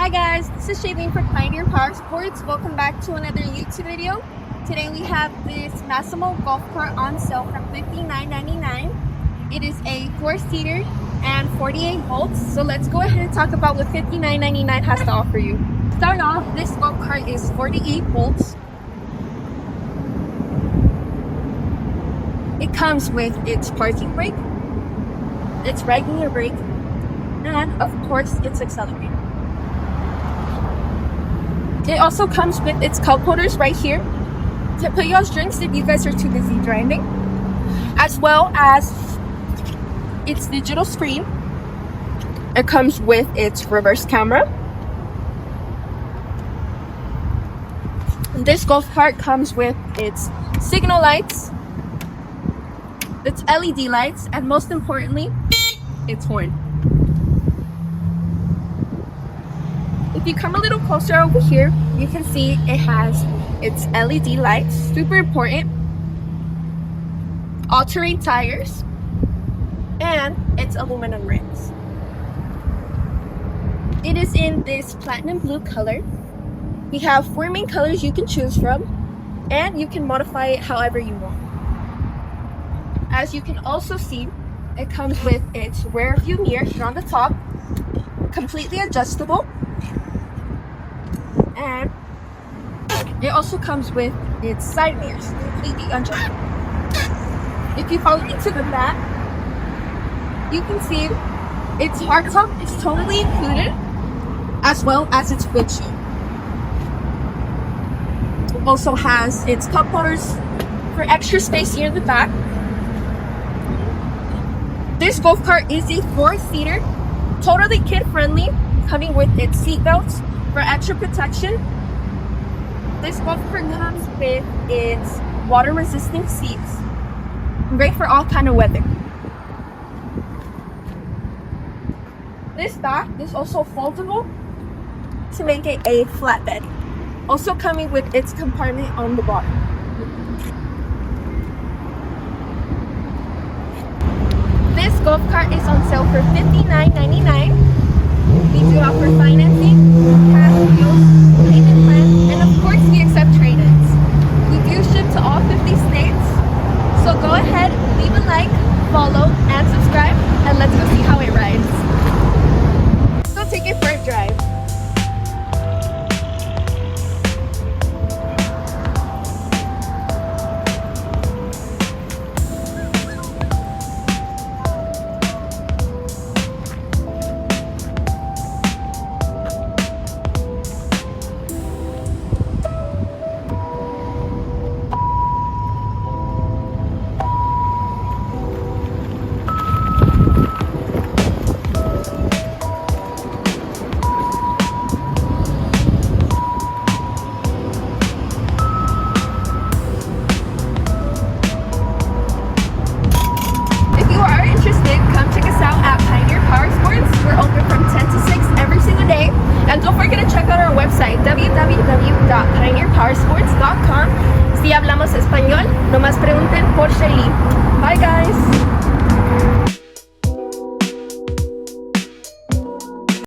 Hi guys, this is Shayleen for Pioneer PowerSports. Welcome back to another YouTube video. Today we have this Massimo golf cart on sale for $59.99. It is a 4-seater and 48 volts. So let's go ahead and talk about what $59.99 has to offer you. Start off, this golf cart is 48 volts. It comes with its parking brake, its regular brake, and of course its accelerator. It also comes with its cup holders right here to put y'all's drinks if you guys are too busy driving, as well as its digital screen. It comes with its reverse camera. This golf cart comes with its signal lights, its LED lights, and most importantly, its horn. If you come a little closer over here, you can see it has its LED lights, super important, all-terrain tires, and its aluminum rims. It is in this platinum blue color. We have 4 main colors you can choose from, and you can modify it however you want. As you can also see, it comes with its rear view mirror here on the top, completely adjustable. And it also comes with its side mirrors, completely adjustable. If you follow me to the back, you can see its hardtop is totally included, as well as its windshield. It also has its cup holders for extra space here in the back. This golf cart is a 4-seater, totally kid-friendly, coming with its seat belts for extra protection. This golf cart comes with its water-resistant seats, great for all kind of weather. This back is also foldable to make it a flatbed, also coming with its compartment on the bottom. This golf cart is on sale for $59.99. We do offer financing, cash deals, payment plan, and of course we accept trade-ins. We do ship to all 50 states. So go ahead, leave a like, follow, and subscribe, and let's go see how it rides. Let's go take it for a drive. We're open from 10 to 6 every single day. And don't forget to check out our website, www.pioneerpowersports.com. Si hablamos español, nomás pregunten por Shayleen. Bye guys!